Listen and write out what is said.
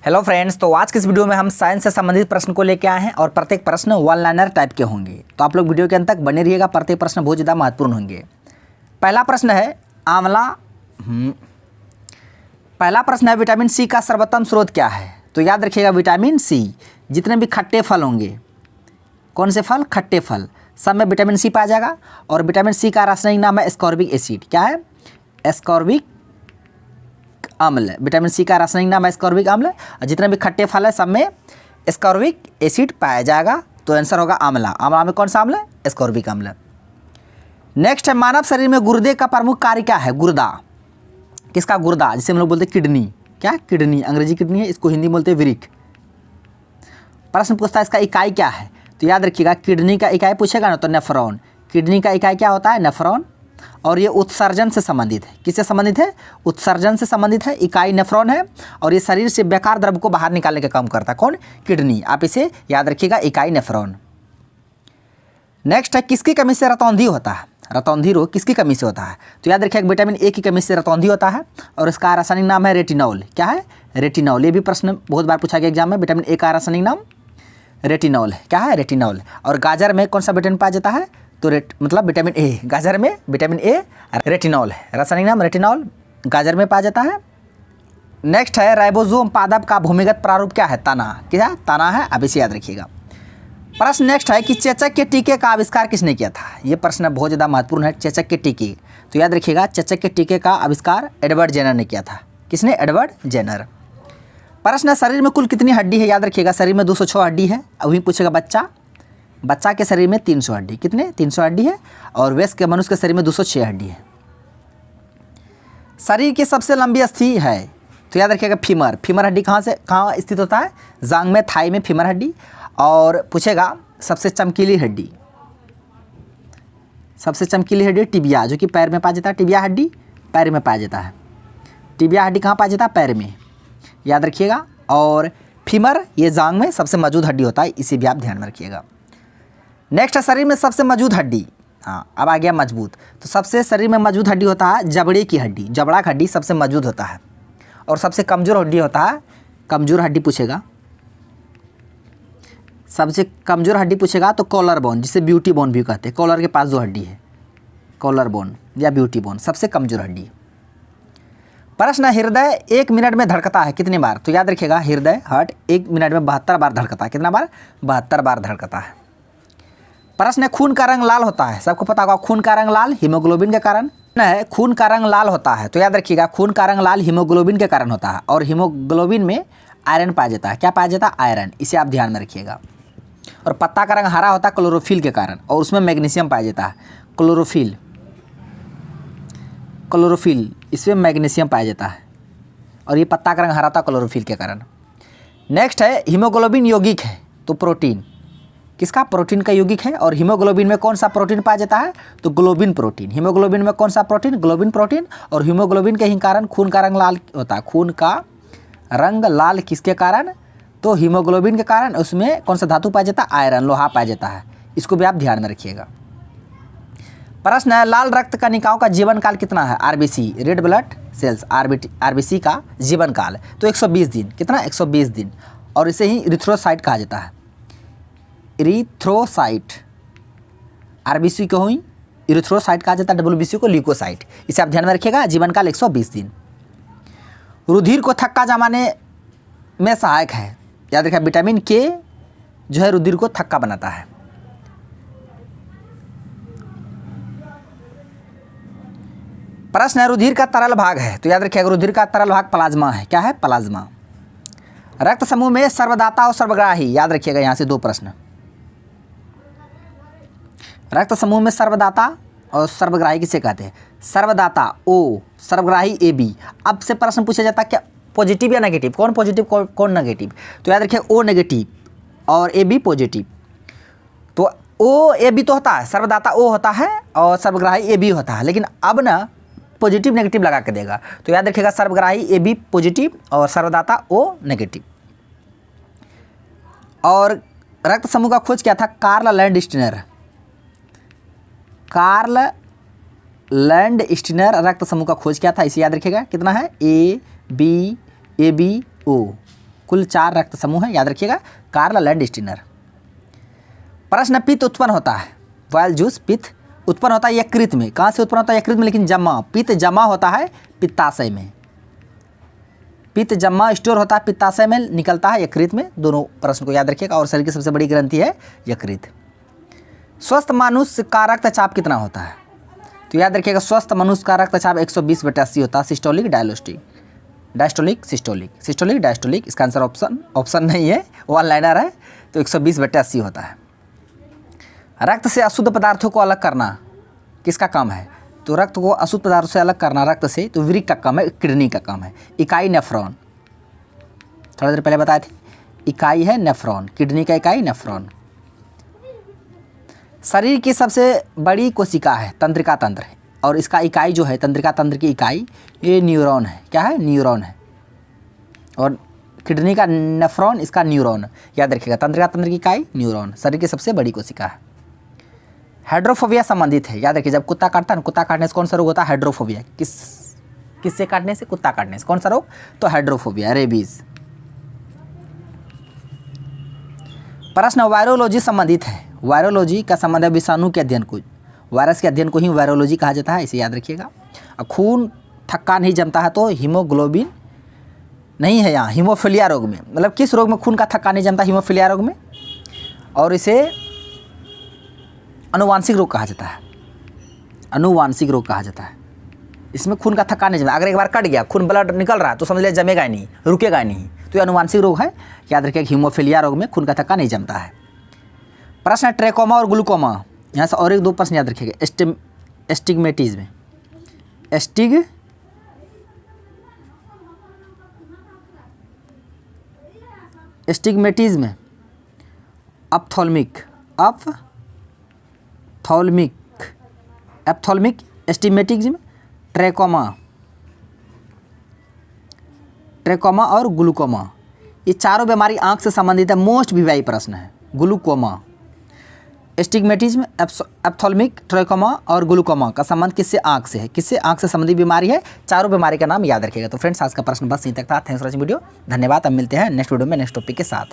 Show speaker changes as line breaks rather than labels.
Hello friends, तो आज की इस वीडियो में हम साइंस से संबंधित प्रश्न को लेकर आए हैं और प्रत्येक प्रश्न वन लाइनर टाइप के होंगे। तो आप लोग वीडियो के अंत तक बने रहिएगा, प्रत्येक प्रश्न बहुत ज़्यादा महत्वपूर्ण होंगे। पहला प्रश्न है पहला प्रश्न है विटामिन सी का सर्वोत्तम स्रोत क्या है। तो याद रखिएगा विटामिन सी, जितने भी खट्टे फल होंगे, कौन से फल? खट्टे फल, सब में विटामिन सी पाया जाएगा। और विटामिन सी का रासायनिक नाम है एस्कॉर्बिक एसिड। क्या है? एस्कॉर्बिक अम्ल। विटामिन सी का रासायनिक नाम है एस्कॉर्बिक अम्ल। और जितने भी खट्टे फल है सब में एस्कॉर्बिक एसिड पाया जाएगा। तो आंसर होगा आंवला। आंवला में कौन सा अम्ल है? एस्कॉर्बिक अम्ल। नेक्स्ट है मानव शरीर में गुर्दे का प्रमुख कार्य क्या है? गुर्दा, किसका? गुर्दा, जिसे हम लोग बोलते हैं किडनी। क्या? किडनी, अंग्रेजी किडनी है, इसको हिंदी बोलते हैं वृक्क। प्रश्न पूछता है इसका इकाई क्या है। तो याद रखिएगा किडनी का इकाई पूछेगा ना तो नेफ्रॉन। किडनी का इकाई क्या होता है? नेफ्रॉन। और ये उत्सर्जन से संबंधित है। किससे संबंधित है? उत्सर्जन से संबंधित है। इकाई नेफ्रॉन है और ये शरीर से बेकार द्रव्य को बाहर निकालने का काम करता है। कौन? किडनी। आप इसे याद रखिएगा, इकाई नेफ्रॉन। नेक्स्ट है किसकी कमी से रतौंधी होता है? रतौंधी रोग किसकी कमी से होता है? तो याद रखिएगा विटामिन ए की कमी से रतौंधी होता है और इसका रासायनिक नाम है रेटिनॉल। क्या है? रेटिनॉल। ये भी प्रश्न बहुत बार पूछा गया एग्जाम में। विटामिन ए का रासायनिक नाम रेटिनॉल है। क्या है? रेटिनॉल। और गाजर में कौन सा विटामिन पाया जाता है? तो मतलब विटामिन ए। गाजर में विटामिन ए रेटिनॉल है, रासायनिक नाम रेटिनॉल, गाजर में पाया जाता है। नेक्स्ट है राइबोसोम पादप का भूमिगत प्रारूप क्या है? तना। क्या? तना है। अब इसे याद रखिएगा। प्रश्न नेक्स्ट है कि चेचक के टीके का आविष्कार किसने किया था? ये प्रश्न बहुत ज़्यादा महत्वपूर्ण है। चेचक के टीके, तो याद रखिएगा चेचक के टीके का आविष्कार एडवर्ड जेनर ने किया था। किसने? Edward Jenner. प्रश्न शरीर में कुल कितनी हड्डी है? याद रखिएगा शरीर में 206 हड्डी है। अभी पूछेगा बच्चा के शरीर में 300 हड्डी। कितने? 300 हड्डी है। और वयस्क के मनुष्य के शरीर में 206 हड्डी है। शरीर की सबसे लंबी अस्थि है तो याद रखिएगा फीमर। फीमर हड्डी कहाँ स्थित होता है? जांग में, थाई में फीमर हड्डी। और पूछेगा सबसे चमकीली हड्डी, सबसे चमकीली हड्डी टिबिया, जो कि पैर में पाया जाता है। टिबिया हड्डी पैर में पाया जाता है। टिबिया हड्डी कहाँ पाया जाता है? पैर में, याद रखिएगा। और फीमर ये जांग में सबसे मजबूत हड्डी होता है, इसे भी आप ध्यान में रखिएगा। नेक्स्ट है शरीर में सबसे मजबूत हड्डी। हाँ, अब आ गया मजबूत। तो सबसे शरीर में मजबूत हड्डी होता है जबड़े की हड्डी। जबड़ा का हड्डी सबसे मजबूत होता है। और सबसे कमज़ोर हड्डी होता है, कमज़ोर हड्डी पूछेगा, सबसे कमज़ोर हड्डी पूछेगा तो कॉलर बोन, जिसे ब्यूटी बोन भी कहते हैं। कॉलर के पास जो हड्डी है, कॉलर बोन या ब्यूटी बोन, सबसे कमज़ोर हड्डी। प्रश्न हृदय 1 मिनट में धड़कता है कितनी बार? तो याद रखिएगा हृदय, हार्ट 1 मिनट में 72 बार धड़कता है। कितना बार? 72 बार धड़कता है। प्रश्न है खून का रंग लाल होता है, सबको पता होगा खून का रंग लाल हीमोग्लोबिन के कारण है। खून का रंग लाल होता है तो याद रखिएगा खून का रंग लाल हीमोग्लोबिन के कारण होता है। और हीमोग्लोबिन में आयरन पाया जाता है। क्या पाया जाता है? आयरन। इसे आप ध्यान में रखिएगा। और पत्ता का रंग हरा होता है क्लोरोफिल के कारण, और उसमें मैग्नीशियम पाया जाता है। क्लोरोफिल, इसमें मैग्नीशियम पाया जाता है। और ये पत्ता का रंग हरा था क्लोरोफिल के कारण। नेक्स्ट है हीमोग्लोबिन यौगिक है तो प्रोटीन, किसका? प्रोटीन का यौगिक है। और हीमोग्लोबिन में कौन सा प्रोटीन पाया जाता है? तो ग्लोबिन प्रोटीन। हीमोग्लोबिन में कौन सा प्रोटीन? Globin protein. और हीमोग्लोबिन के ही कारण खून का रंग लाल होता है। खून का रंग लाल किसके कारण? तो हीमोग्लोबिन के कारण। उसमें कौन सा धातु पाया जाता है? आयरन, लोहा पाया जाता है। इसको भी आप ध्यान में रखिएगा। प्रश्न है लाल रक्त कणिकाओं का जीवन काल कितना है? RBC, red blood cells, RBC का जीवन काल तो 120 दिन। कितना? 120 दिन। और इसे ही इरिथ्रोसाइट कहा जाता है। इरिथ्रोसाइट, आरबीसी को ही इरिथ्रोसाइट कहा जाता है, डब्ल्यूबीसी को ल्यूकोसाइट। इसे आप ध्यान में रखिएगा। जीवन काल 120 दिन। रुधिर को थक्का जमाने में सहायक है, याद रखिए विटामिन के जो है रुधिर को थक्का बनाता है। प्रश्न है रुधिर का तरल भाग है तो याद रखिएगा रुधिर का तरल भाग प्लाज्मा है। क्या है? प्लाज्मा। रक्त समूह में सर्वदाता और सर्वग्राही, याद रखिएगा यहाँ से 2 प्रश्न। रक्त समूह में सर्वदाता और सर्वग्राही किसे कहते हैं? सर्वदाता O, सर्वग्राही AB। अब से प्रश्न पूछा जाता है क्या पॉजिटिव या नेगेटिव? कौन पॉजिटिव कौन नेगेटिव? तो याद रखिए O नेगेटिव और AB पॉजिटिव। तो O AB तो होता है, सर्वदाता O होता है और सर्वग्राही AB होता है। लेकिन अब ना पॉजिटिव नेगेटिव लगा के देगा। तो याद रखिएगा सर्वग्राही AB पॉजिटिव और सर्वदाता O नेगेटिव। और रक्त समूह का खोज क्या था? Karl Landsteiner. कार्ल लैंडस्टीनर रक्त समूह का खोज क्या था? इसे याद रखिएगा। कितना है? AB, AB, O कुल 4 रक्त समूह हैं, याद रखिएगा, कार्ल लैंडस्टीनर। प्रश्न, पित्त उत्पन्न होता है, वायल जूस पित्त उत्पन्न होता है यकृत में। कहाँ से उत्पन्न होता है? यकृत में, लेकिन जमा, पित्त जमा होता है पित्ताशय में। पित्त जमा स्टोर होता है पित्ताशय में, निकलता है यकृत में। दोनों प्रश्न को याद रखिएगा। और शरीर की सबसे बड़ी ग्रंथि है यकृत। स्वस्थ मनुष्य का रक्तचाप कितना होता है? तो याद रखिएगा, स्वस्थ मनुष्य का रक्तचाप 120/80 होता है। Systolic, diastolic, diastolic, systolic, systolic, diastolic. इसका आंसर ऑप्शन नहीं है, वन लाइनर है, तो 120/80 होता है। रक्त से अशुद्ध पदार्थों को अलग करना किसका काम है? तो रक्त को अशुद्ध पदार्थों से अलग करना रक्त से, तो वृक्क का काम है, किडनी का काम है। इकाई नेफ्रॉन, थोड़ा देर पहले बताए थे, इकाई है नेफ्रॉन, किडनी का इकाई नेफ्रॉन। शरीर की सबसे बड़ी कोशिका है तंत्रिका तंत्र, और इसका इकाई जो है तंत्रिका तंत्र की इकाई, ये न्यूरॉन है। क्या है? न्यूरॉन है। और किडनी का नेफ्रॉन, इसका न्यूरॉन, याद रखिएगा, तंत्रिका तंत्र की इकाई न्यूरॉन, शरीर की सबसे बड़ी कोशिका है। हाइड्रोफोबिया संबंधित है, याद रखिए, जब कुत्ता काटता है ना, कुत्ता काटने से कौन सा रोग होता है? हाइड्रोफोबिया। किससे काटने से? कुत्ता काटने से। कौन सा रोग? तो हाइड्रोफोबिया, रेबीज। प्रश्न, वायरोलॉजी संबंधित है। वायरोलॉजी का संबंध है विषाणु के अध्ययन को, वायरस के अध्ययन को ही वायरोलॉजी कहा जाता है, इसे याद रखिएगा। खून थक्का नहीं जमता है तो हीमोग्लोबिन नहीं है यहाँ, हीमोफीलिया रोग में, मतलब किस रोग में खून का थक्का नहीं जमता? हीमोफीलिया रोग में। और इसे अनुवांशिक रोग कहा जाता है, अनुवांशिक रोग कहा जाता है। इसमें खून का थक्का नहीं जमता, अगर एक बार कट गया, खून ब्लड निकल रहा है तो समझ लिया जमेगा ही नहीं, रुकेगा ही नहीं, तो ये अनुवांशिक रोग है, याद रखिए। हीमोफीलिया रोग में खून का थक्का नहीं जमता है। प्रश्न, ट्रेकोमा और ग्लूकोमा, यहाँ से और एक 2 प्रश्न याद रखिएगा। एस्टिग्मेटिज्म, एस्टिग्मेटिज्म, एप्थोल्मिक एस्टिग्मेटिज्म, ट्रेकोमा और ग्लूकोमा, ये चारों बीमारी आंख से संबंधित है। मोस्ट वीवाई प्रश्न है। ग्लूकोमा, एस्टिग्मेटिज्म, एप्थोल्मिक, ट्रेकोमा और ग्लूकोमा का संबंध किससे? आंख से है। किससे? आंख से संबंधित बीमारी है। चारों बीमारी का नाम याद रखिएगा। तो फ्रेंड्स, आज का प्रश्न बस यहीं तक था। थैंक्स फॉर वॉचिंग वीडियो, धन्यवाद। अब मिलते हैं नेक्स्ट वीडियो में नेक्स्ट टॉपिक के साथ।